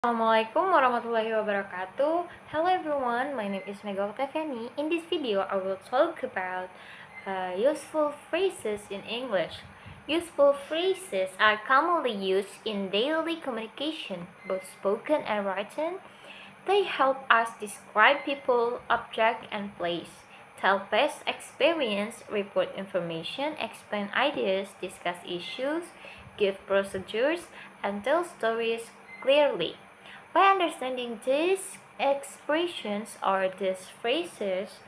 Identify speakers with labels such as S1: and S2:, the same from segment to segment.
S1: Assalamualaikum warahmatullahi wabarakatuh. Hello everyone, my name is Mega Octaviani. In this video, I will talk about useful phrases in English. Useful phrases are commonly used in daily communication, both spoken and written. They help us describe people, object, and place, tell past experience, report information, explain ideas, discuss issues, give procedures, and tell stories clearly. By understanding these expressions or these phrases,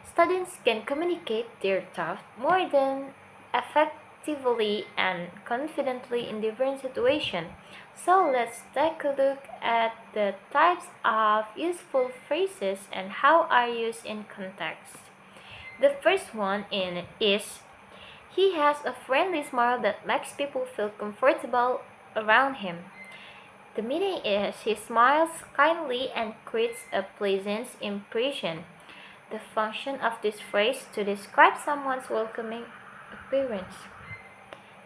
S1: students can communicate their thoughts more than effectively and confidently in different situations. So let's take a look at the types of useful phrases and how are used in context. The first one is he has a friendly smile that makes people feel comfortable around him. The meaning is he smiles kindly and creates a pleasant impression. The function of this phrase to describe someone's welcoming appearance.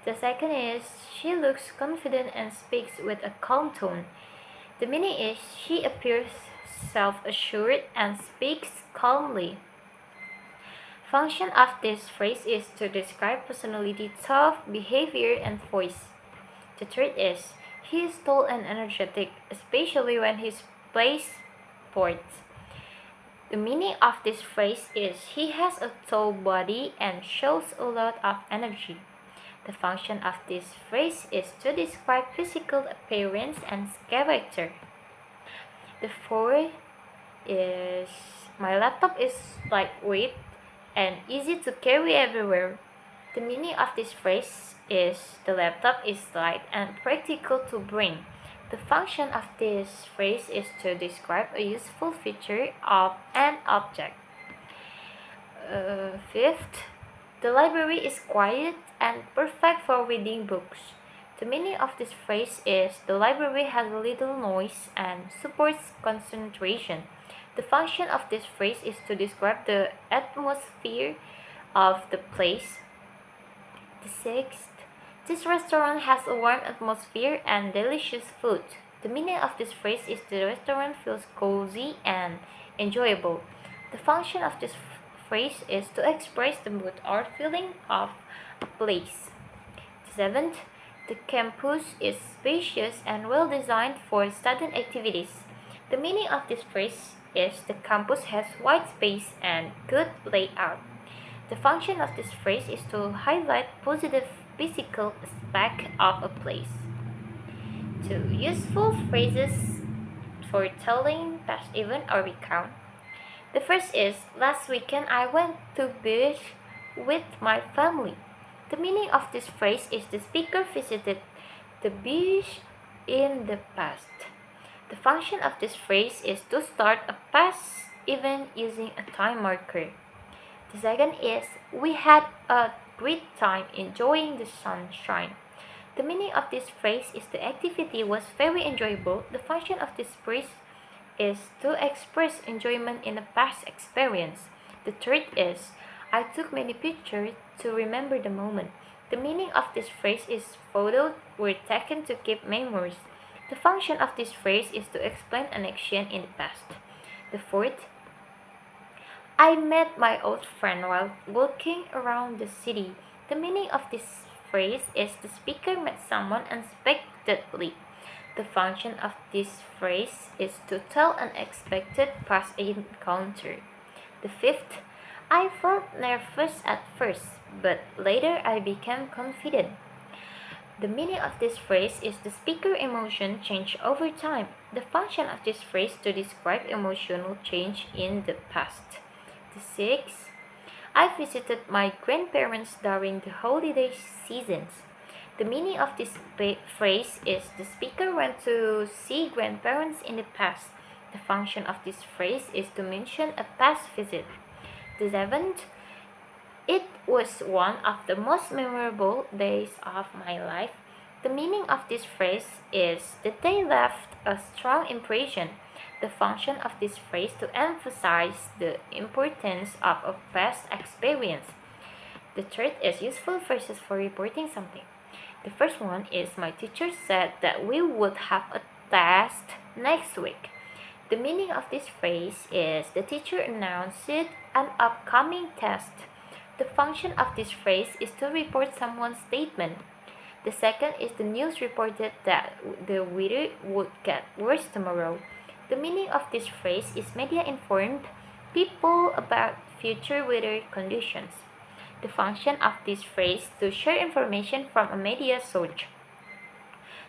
S1: The second is she looks confident and speaks with a calm tone. The meaning is she appears self-assured and speaks calmly. Function of this phrase is to describe personality, tough behavior, and voice. The third is he is tall and energetic, especially when he plays sports. The meaning of this phrase is he has a tall body and shows a lot of energy. The function of this phrase is to describe physical appearance and character. The fourth is my laptop is lightweight and easy to carry everywhere. The meaning of this phrase is the laptop is light and practical to bring. The function of this phrase is to describe a useful feature of an object. Fifth, the library is quiet and perfect for reading books. The meaning of this phrase is the library has little noise and supports concentration. The function of this phrase is to describe the atmosphere of the place. The sixth, this restaurant has a warm atmosphere and delicious food. The meaning of this phrase is the restaurant feels cozy and enjoyable. The function of this phrase is to express the mood or feeling of a place. The seventh, the campus is spacious and well designed for student activities. The meaning of this phrase is the campus has wide space and good layout. The function of this phrase is to highlight positive physical aspect of a place. 2. Useful phrases for telling past event or recount. The first is last weekend I went to beach with my family. The meaning of this phrase is the speaker visited the beach in the past. The function of this phrase is to start a past event using a time marker. The second is we had a great time enjoying the sunshine. The meaning of this phrase is the activity was very enjoyable. The function of this phrase is to express enjoyment in a past experience. The third is I took many pictures to remember the moment. The meaning of this phrase is photos were taken to keep memories. The function of this phrase is to explain an action in the past. The fourth, I met my old friend while walking around the city. The meaning of this phrase is the speaker met someone unexpectedly. The function of this phrase is to tell an unexpected past encounter. The fifth, I felt nervous at first, but later I became confident. The meaning of this phrase is the speaker emotion change over time. The function of this phrase to describe emotional change in the past. The sixth, I visited my grandparents during the holiday seasons. The meaning of this phrase is the speaker went to see grandparents in the past. The function of this phrase is to mention a past visit. The seventh, it was one of the most memorable days of my life. The meaning of this phrase is the day left a strong impression. The function of this phrase to emphasize the importance of a past experience. The third is useful phrases for reporting something. The first one is my teacher said that we would have a test next week. The meaning of this phrase is the teacher announced an upcoming test. The function of this phrase is to report someone's statement. The second is the news reported that the weather would get worse tomorrow. The meaning of this phrase is media informed people about future weather conditions. The function of this phrase is to share information from a media source.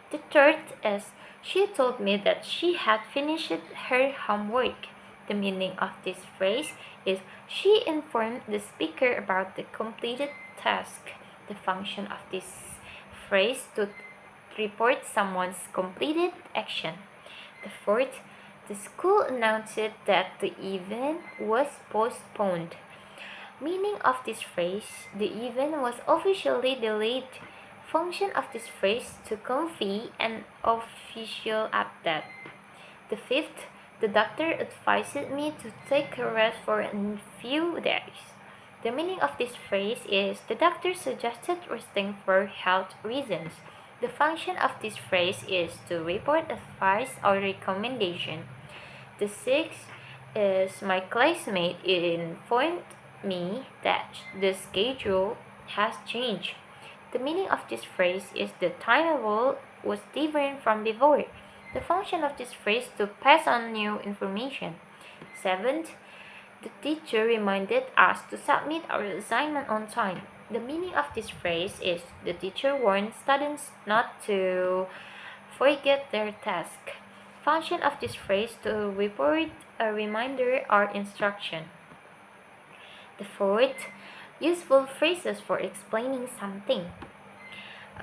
S1: The third is she told me that she had finished her homework. The meaning of this phrase is she informed the speaker about the completed task. The function of this phrase to report someone's completed action. The fourth, the school announced that the event was postponed. Meaning of this phrase, the event was officially delayed. Function of this phrase to convey an official update. The fifth, the doctor advised me to take a rest for a few days. The meaning of this phrase is the doctor suggested resting for health reasons. The function of this phrase is to report advice or recommendation. The sixth is my classmate informed me that the schedule has changed. The meaning of this phrase is the timetable was different from before. The function of this phrase is to pass on new information. Seventh, the teacher reminded us to submit our assignment on time. The meaning of this phrase is the teacher warned students not to forget their task. Function of this phrase to report a reminder or instruction. The fourth, useful phrases for explaining something.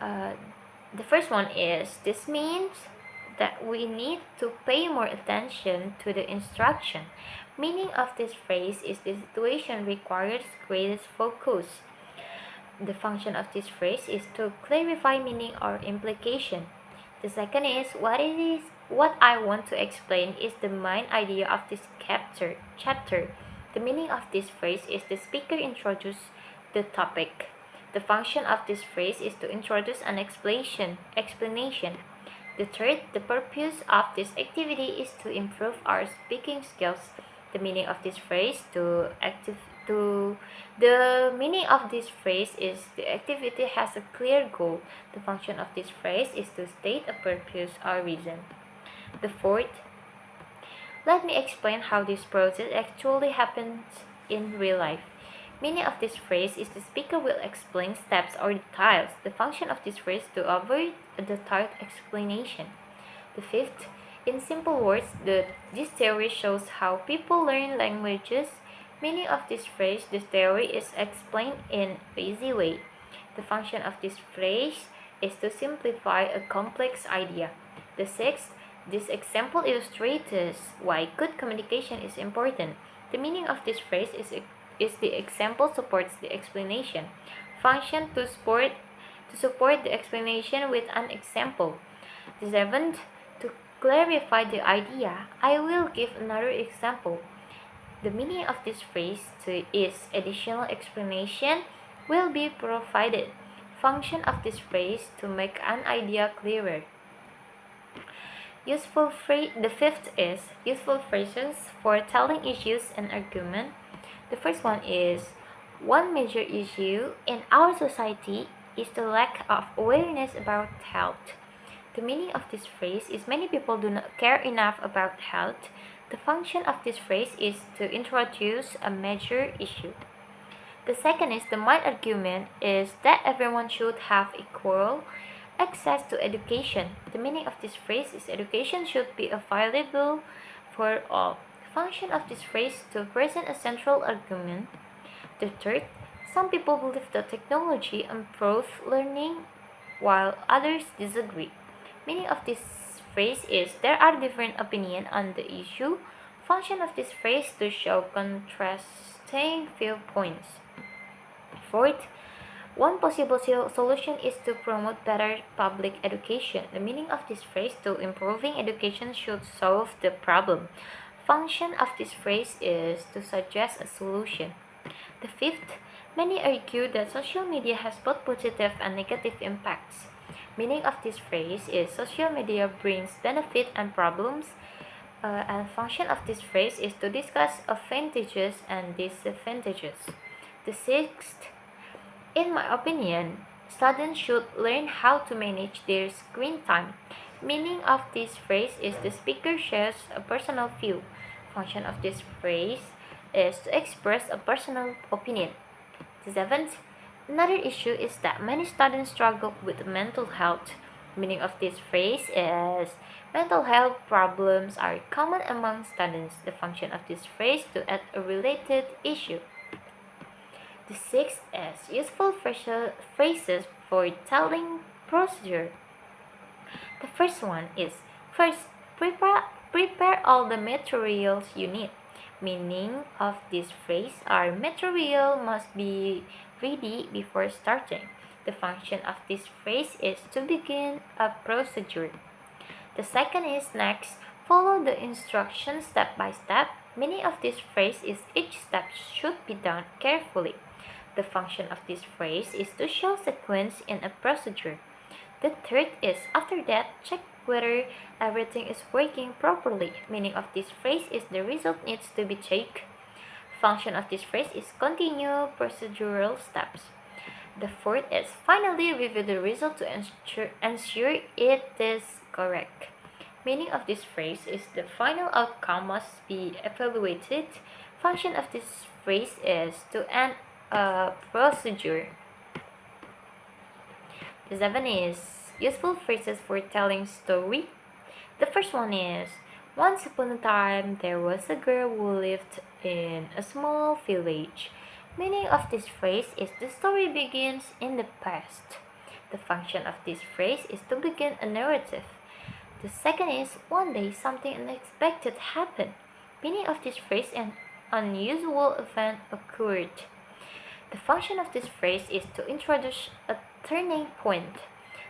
S1: The first one is this means that we need to pay more attention to the instruction. Meaning of this phrase is the situation requires greatest focus. The function of this phrase is to clarify meaning or implication. The second is what I want to explain is the main idea of this chapter. The meaning of this phrase is the speaker introduces the topic. The function of this phrase is to introduce an explanation. The third, the purpose of this activity is to improve our speaking skills. The meaning of this phrase the meaning of this phrase is the activity has a clear goal. The function of this phrase is to state a purpose or reason. The fourth, let me explain how this process actually happens in real life. Meaning of this phrase is the speaker will explain steps or details. The function of this phrase to avoid a detailed explanation. The fifth, in simple words, this theory shows how people learn languages. Meaning of this phrase, this theory is explained in an easy way. The function of this phrase is to simplify a complex idea. The sixth, this example illustrates why good communication is important. The meaning of this phrase is the example supports the explanation. Function to support the explanation with an example. The seventh, to clarify the idea, I will give another example. The meaning of this phrase is additional explanation will be provided. Function of this phrase to make an idea clearer. The fifth is useful phrases for telling issues and argument. The first one is one major issue in our society is the lack of awareness about health. The meaning of this phrase is many people do not care enough about health. The function of this phrase is to introduce a major issue. The second is the main argument is that everyone should have equal access to education. The meaning of this phrase is education should be available for all. The function of this phrase is to present a central argument. The third, some people believe that technology improves learning while others disagree. Meaning of this phrase is there are different opinions on the issue. Function of this phrase to show contrasting viewpoints. Fourth, one possible solution is to promote better public education. The meaning of this phrase to improving education should solve the problem. Function of this phrase is to suggest a solution. The fifth, many argue that social media has both positive and negative impacts. Meaning of this phrase is social media brings benefit and problems. And function of this phrase is to discuss advantages and disadvantages. The sixth, in my opinion, students should learn how to manage their screen time. Meaning of this phrase is the speaker shares a personal view. Function of this phrase is to express a personal opinion. The seventh, another issue is that many students struggle with mental health. Meaning of this phrase is mental health problems are common among students. The function of this phrase to add a related issue. The sixth is useful phrases for telling procedure. The first one is first prepare all the materials you need. Meaning of this phrase are material must be ready before starting. The function of this phrase is to begin a procedure. The second is next, follow the instructions step by step. Meaning of this phrase is each step should be done carefully. The function of this phrase is to show sequence in a procedure. The third is after that, check whether everything is working properly. Meaning of this phrase is the result needs to be checked. Function of this phrase is continue procedural steps. The fourth is finally review the result to ensure it is correct. Meaning of this phrase is the final outcome must be evaluated. Function of this phrase is to end a procedure. The seven is useful phrases for telling story. The first one is once upon a time there was a girl who lived in a small village. Meaning of this phrase is the story begins in the past. The function of this phrase is to begin a narrative. The second is one day something unexpected happened. Meaning of this phrase an unusual event occurred. The function of this phrase is to introduce a turning point.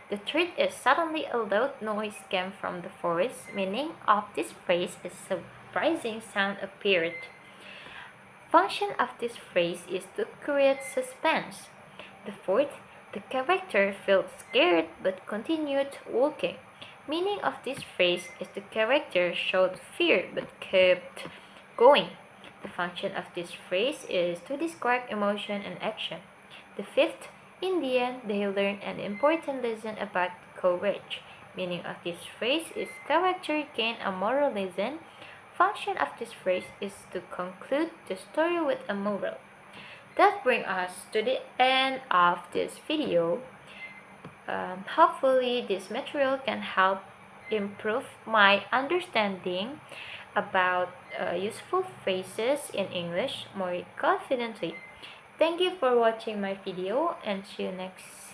S1: The third is suddenly a loud noise came from the forest. Meaning of this phrase is surprising sound appeared. Function of this phrase is to create suspense. The fourth, the character felt scared but continued walking. Meaning of this phrase is the character showed fear but kept going. The function of this phrase is to describe emotion and action. The fifth, in the end, they learned an important lesson about courage. Meaning of this phrase is character gain a moral lesson. Function of this phrase is to conclude the story with a moral. That brings us to the end of this video. Hopefully this material can help improve my understanding about useful phrases in English more confidently. Thank you for watching my video and see you next